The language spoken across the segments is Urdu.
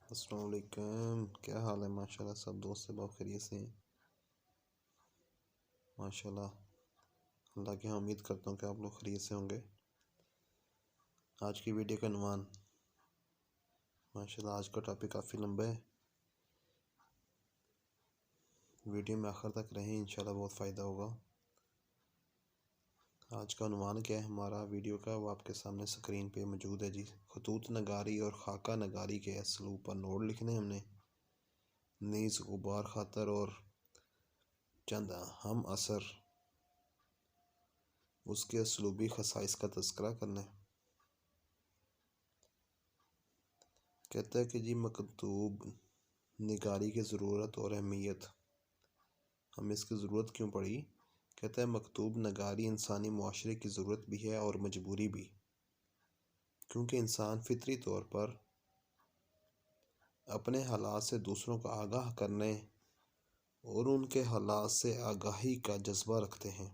السلام علیکم، کیا حال ہے؟ ماشاءاللہ سب دوست سے بہت خیریت سے ہیں ماشاءاللہ۔ اللہ کی امید کرتا ہوں کہ آپ لوگ خیریت سے ہوں گے۔ آج کی ویڈیو کا عنوان ماشاءاللہ آج کا ٹاپک کافی لمبا ہے، ویڈیو میں آخر تک رہیں، انشاءاللہ بہت فائدہ ہوگا۔ آج کا عنوان کیا ہے ہمارا ویڈیو کا، وہ آپ کے سامنے سکرین پہ موجود ہے جی۔ خطوط نگاری اور خاکہ نگاری کے اسلوب پر نوٹ لکھنے ہم نے، نیز غبار خاطر اور چند اہم اثر اس کے اسلوبی خصائص کا تذکرہ کرنا ہے۔ کہتا ہے کہ جی مکتوب نگاری کی ضرورت اور اہمیت، ہمیں اس کی ضرورت کیوں پڑی؟ کہتا ہے مکتوب نگاری انسانی معاشرے کی ضرورت بھی ہے اور مجبوری بھی، کیونکہ انسان فطری طور پر اپنے حالات سے دوسروں کو آگاہ کرنے اور ان کے حالات سے آگاہی کا جذبہ رکھتے ہیں۔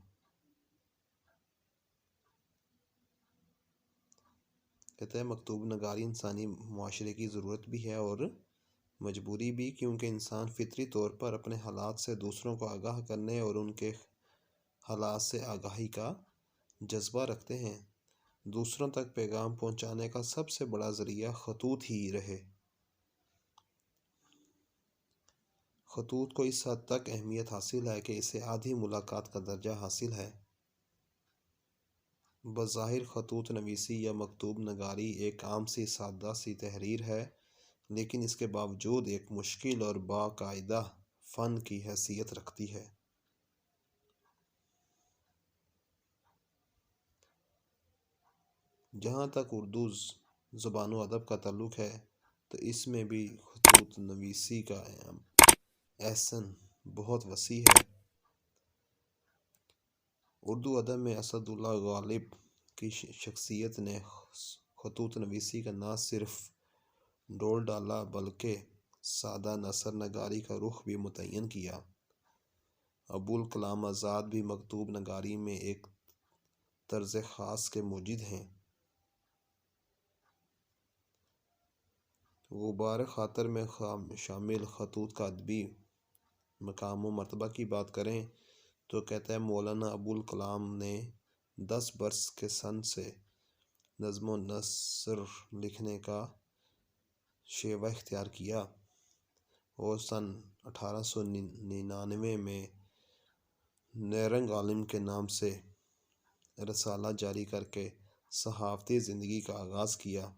کہتا ہے مکتوب نگاری انسانی معاشرے کی ضرورت بھی ہے اور مجبوری بھی، کیونکہ انسان فطری طور پر اپنے حالات سے دوسروں کو آگاہ کرنے اور ان کے حالات سے آگاہی کا جذبہ رکھتے ہیں۔ دوسروں تک پیغام پہنچانے کا سب سے بڑا ذریعہ خطوط ہی رہے۔ خطوط کو اس حد تک اہمیت حاصل ہے کہ اسے آدھی ملاقات کا درجہ حاصل ہے۔ بظاہر خطوط نویسی یا مکتوب نگاری ایک عام سی سادہ سی تحریر ہے، لیکن اس کے باوجود ایک مشکل اور باقاعدہ فن کی حیثیت رکھتی ہے۔ جہاں تک اردو زبان و ادب کا تعلق ہے تو اس میں بھی خطوط نویسی کا احسن بہت وسیع ہے۔ اردو ادب میں اسد اللہ غالب کی شخصیت نے خطوط نویسی کا نہ صرف ڈول ڈالا بلکہ سادہ نثر نگاری کا رخ بھی متعین کیا۔ ابوالکلام آزاد بھی مکتوب نگاری میں ایک طرز خاص کے موجد ہیں۔ غبار خاطر میں شامل خطوط کا ادبی مقام و مرتبہ کی بات کریں تو کہتا ہے مولانا ابوالکلام نے 10 برس کے سن سے نظم و نثر لکھنے کا شیوہ اختیار کیا اور سن 1899 میں نیرنگ عالم کے نام سے رسالہ جاری کر کے صحافتی زندگی کا آغاز کیا۔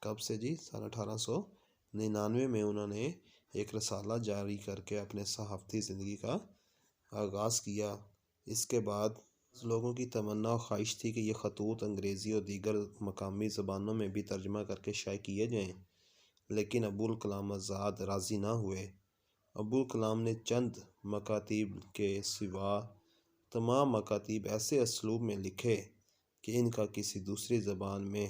کب سے جی؟ سن 1899 میں انہوں نے ایک رسالہ جاری کر کے اپنے صحافتی زندگی کا آغاز کیا۔ اس کے بعد لوگوں کی تمنا و خواہش تھی کہ یہ خطوط انگریزی اور دیگر مقامی زبانوں میں بھی ترجمہ کر کے شائع کیے جائیں، لیکن ابوالکلام آزاد راضی نہ ہوئے۔ ابوالکلام نے چند مکاتیب کے سوا تمام مکاتیب ایسے اسلوب میں لکھے کہ ان کا کسی دوسری زبان میں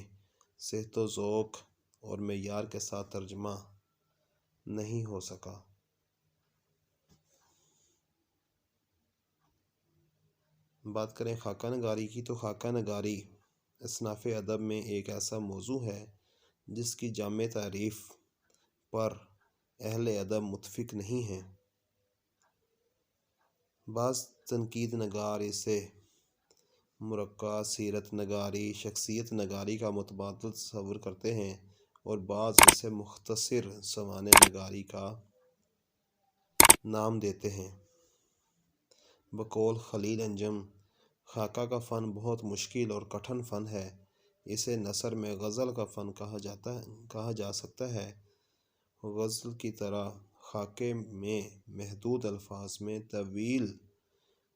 صحت و ذوق اور معیار کے ساتھ ترجمہ نہیں ہو سکا۔ بات کریں خاکہ نگاری کی تو خاکہ نگاری اصناف ادب میں ایک ایسا موضوع ہے جس کی جامع تعریف پر اہل ادب متفق نہیں ہیں۔ بعض تنقید نگار اسے مرقع سیرت نگاری، شخصیت نگاری کا متبادل تصور کرتے ہیں اور بعض اسے مختصر سوانح نگاری کا نام دیتے ہیں۔ بقول خلیل انجم، خاکہ کا فن بہت مشکل اور کٹھن فن ہے۔ اسے نثر میں غزل کا فن کہا جا سکتا ہے۔ غزل کی طرح خاکے میں محدود الفاظ میں طویل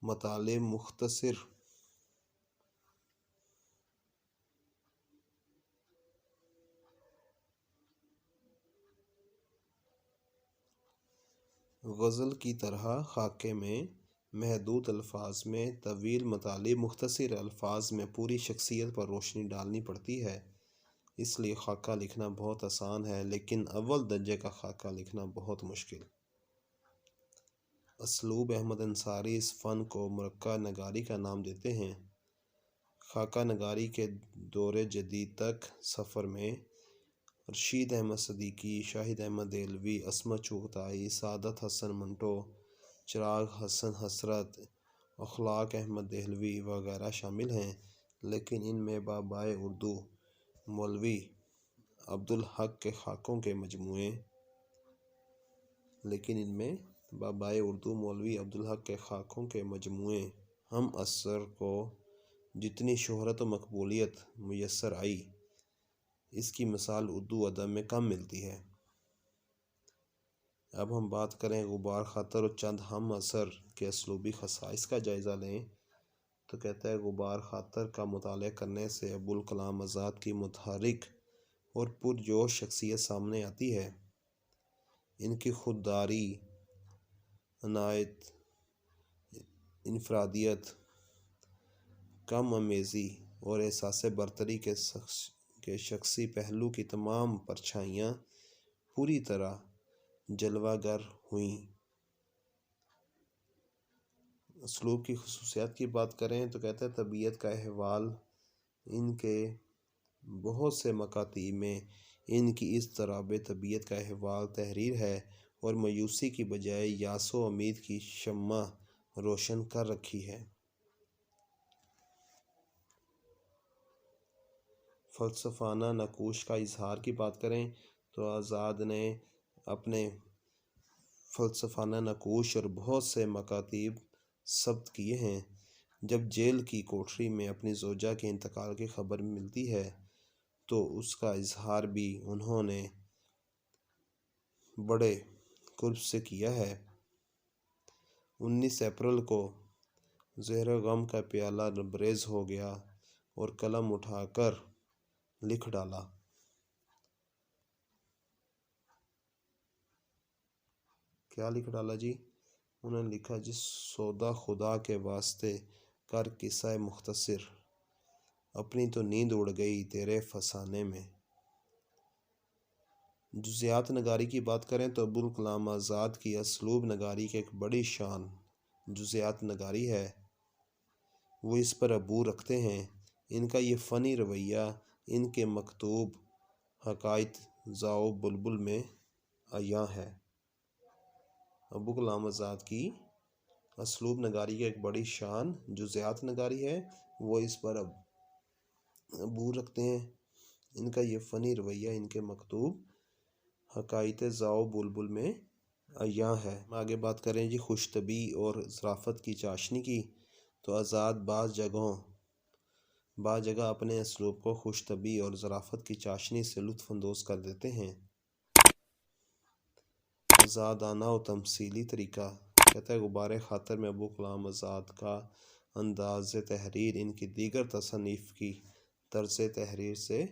مطالب مختصر غزل کی طرح خاکے میں محدود الفاظ میں طویل مطالب مختصر الفاظ میں پوری شخصیت پر روشنی ڈالنی پڑتی ہے۔ اس لیے خاکہ لکھنا بہت آسان ہے، لیکن اول درجے کا خاکہ لکھنا بہت مشکل۔ اسلوب احمد انصاری اس فن کو مرقع نگاری کا نام دیتے ہیں۔ خاکہ نگاری کے دور جدید تک سفر میں رشید احمد صدیقی، شاہد احمد دہلوی، عصمت چغتائی، سعادت حسن منٹو، چراغ حسن حسرت، اخلاق احمد دہلوی وغیرہ شامل ہیں، لیکن ان میں بابائے اردو مولوی عبدالحق کے خاکوں کے مجموعے ہم عصر کو جتنی شہرت و مقبولیت میسر آئی، اس کی مثال اردو ادب میں کم ملتی ہے۔ اب ہم بات کریں غبار خاطر اور چند ہم عصر کے اسلوبی خصائص کا جائزہ لیں تو کہتا ہے غبار خاطر کا مطالعہ کرنے سے ابوالکلام آزاد کی متحرک اور پرجوش شخصیت سامنے آتی ہے۔ ان کی خودداری، عنایت، انفرادیت، کم امیزی اور احساس برتری کے شخصی پہلو کی تمام پرچھائیاں پوری طرح جلوہ گر ہوئیں۔ اسلوب کی خصوصیات کی بات کریں تو کہتا ہے طبیعت کا احوال، ان کے بہت سے مکاتیب میں ان کی اس اضطراب طبیعت کا احوال تحریر ہے اور مایوسی کی بجائے یاس و امید کی شمع روشن کر رکھی ہے۔ فلسفانہ نقوش کا اظہار کی بات کریں تو آزاد نے اپنے فلسفانہ نقوش اور بہت سے مکاتیب ثبت کیے ہیں۔ جب جیل کی کوٹری میں اپنی زوجہ کے انتقال کی خبر ملتی ہے تو اس کا اظہار بھی انہوں نے بڑے قرب سے کیا ہے۔ 19 اپریل کو زہر غم کا پیالہ لبریز ہو گیا اور قلم اٹھا کر لکھ ڈالا۔ کیا لکھ ڈالا جی؟ انہوں نے لکھا جس سودا خدا کے واسطے کر قصہ مختصر، اپنی تو نیند اڑ گئی تیرے فسانے میں۔ جزیات نگاری کی بات کریں تو ابوالکلام آزاد کی اسلوب نگاری کی ایک بڑی شان جزیات نگاری ہے۔ وہ اس پر عبور رکھتے ہیں۔ ان کا یہ فنی رویہ ان کے مکتوب حکایت ضاء بلبل میں عیاں ہے۔ ابوالکلام آزاد کی اسلوب نگاری کی ایک بڑی شان جزیات نگاری ہے۔ وہ اس پر عبور رکھتے ہیں۔ ان کا یہ فنی رویہ ان کے مکتوب حکایت ضاء بلبل میں عیاں ہے۔ آگے بات کریں جی خوش طبعی اور ظرافت کی چاشنی کی تو آزاد بعض جگہ اپنے اسلوب کو خوش طبعی اور ظرافت کی چاشنی سے لطف اندوز کر دیتے ہیں۔ آزادانہ و تمثیلی طریقہ، کہتا ہے غبار خاطر میں ابوالکلام آزاد کا انداز تحریر ان کی دیگر تصانیف کی طرز تحریر سے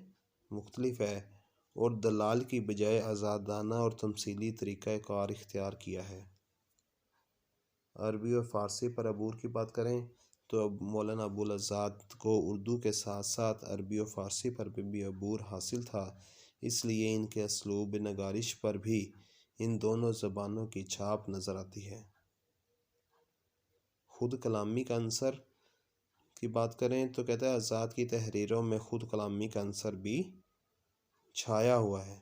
مختلف ہے اور دلال کی بجائے آزادانہ اور تمثیلی طریقہ کار اختیار کیا ہے۔ عربی اور فارسی پر عبور کی بات کریں تو مولانا ابوالآزاد کو اردو کے ساتھ ساتھ عربی و فارسی پر بھی عبور حاصل تھا، اس لیے ان کے اسلوب نگارش پر بھی ان دونوں زبانوں کی چھاپ نظر آتی ہے۔ خود کلامی کا عنصر کی بات کریں تو کہتا ہے آزاد کی تحریروں میں خود کلامی کا عنصر بھی چھایا ہوا ہے۔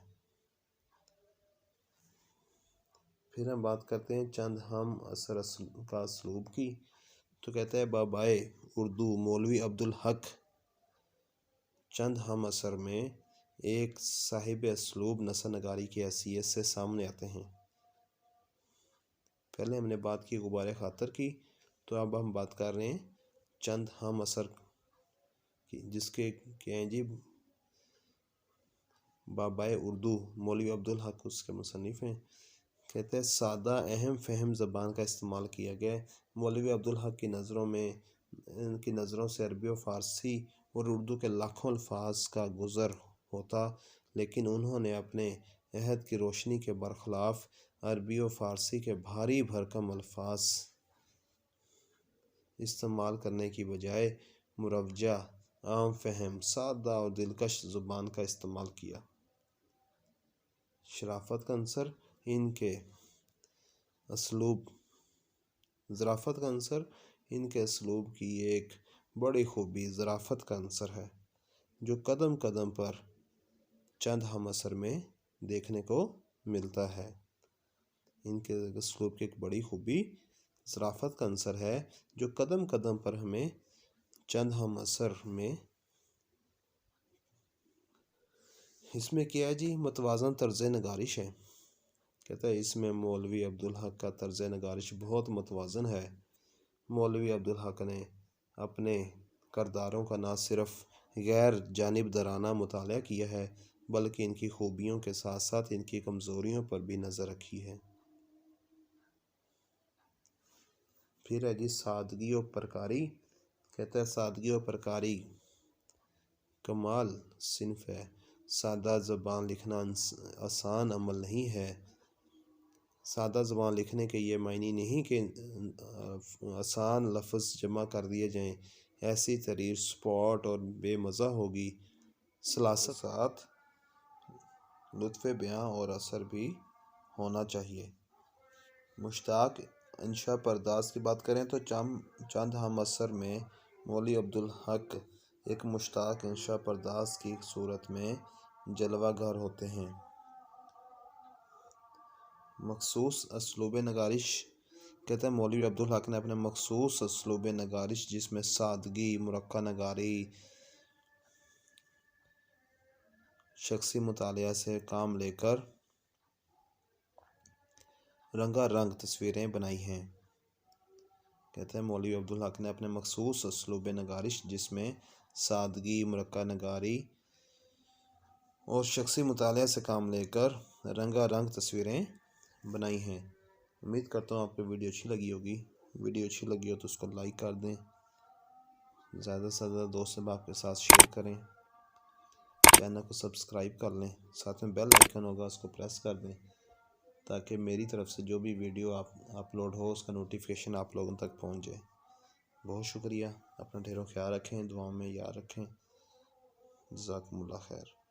پھر ہم بات کرتے ہیں چند ہم عصر کا اسلوب کی تو کہتا ہے بابائے اردو مولوی عبدالحق چند ہم عصر میں ایک صاحب اسلوب نثر نگاری کی حیثیت سے سامنے آتے ہیں۔ پہلے ہم نے بات کی غبار خاطر کی، تو اب ہم بات کر رہے ہیں چند ہم عصر کی، جس کے کیا ہیں جی بابائے اردو مولوی عبدالحق اس کے مصنف ہیں۔ کہتے ہیں سادہ اہم فہم زبان کا استعمال کیا گیا ہے۔ مولوی عبدالحق کی نظروں سے عربی و فارسی اور اردو کے لاکھوں الفاظ کا گزر ہوتا، لیکن انہوں نے اپنے عہد کی روشنی کے برخلاف عربی و فارسی کے بھاری بھرکم الفاظ استعمال کرنے کی بجائے مروجہ، عام فہم، سادہ اور دلکش زبان کا استعمال کیا۔ شرافت کا عنصر ان کے اسلوب کی ایک بڑی خوبی ظرافت کا عنصر ہے، جو قدم قدم پر چند ہم اثر میں دیکھنے کو ملتا ہے۔ ان کے اسلوب کی ایک بڑی خوبی ظرافت کا عنصر ہے جو قدم قدم پر ہمیں چند ہم اثر میں اس میں کیا ہے جی متوازن طرز نگارش ہے۔ کہتا ہے اس میں مولوی عبدالحق کا طرز نگارش بہت متوازن ہے۔ مولوی عبدالحق نے اپنے کرداروں کا نہ صرف غیر جانبدارانہ مطالعہ کیا ہے بلکہ ان کی خوبیوں کے ساتھ ساتھ ان کی کمزوریوں پر بھی نظر رکھی ہے۔ پھر ہے جی سادگی و پرکاری۔ کہتا ہے سادگی و پرکاری کمال صنف ہے۔ سادہ زبان لکھنا آسان عمل نہیں ہے۔ سادہ زبان لکھنے کے یہ معنی نہیں کہ آسان لفظ جمع کر دیے جائیں، ایسی تحریر سپاٹ اور بے مزہ ہوگی۔ سلاست ساتھ لطف بیاں اور اثر بھی ہونا چاہیے۔ مشتاق انشا پرداز کی بات کریں تو چند ہم اثر میں مولوی عبدالحق ایک مشتاق انشا پرداز کی صورت میں جلوہ گر ہوتے ہیں۔ مخصوص اسلوب نگارش۔ کہتے ہیں مولوی عبدالحق نے اپنے مخصوص اسلوب نگارش جس میں سادگی، مرقع نگاری، شخصی مطالعہ سے کام لے کر رنگا رنگ تصویریں بنائی ہیں۔ کہتے ہیں مولوی عبدالحق نے اپنے مخصوص اسلوب نگارش جس میں سادگی، مرقع نگاری اور شخصی مطالعہ سے کام لے کر رنگا رنگ تصویریں بنائی ہیں۔ امید کرتا ہوں آپ کو ویڈیو اچھی لگی ہوگی۔ ویڈیو اچھی لگی ہو تو اس کو لائک کر دیں، زیادہ سے زیادہ دوست احباب کے ساتھ شیئر کریں، چینل کو سبسکرائب کر لیں، ساتھ میں بیل آئیکن ہوگا اس کو پریس کر دیں تاکہ میری طرف سے جو بھی ویڈیو اپلوڈ ہو اس کا نوٹیفیکیشن آپ لوگوں تک پہنچ جائے۔ بہت شکریہ، اپنا ڈھیروں خیال رکھیں، دعاؤں میں یاد رکھیں۔ جزاکم اللہ خیر۔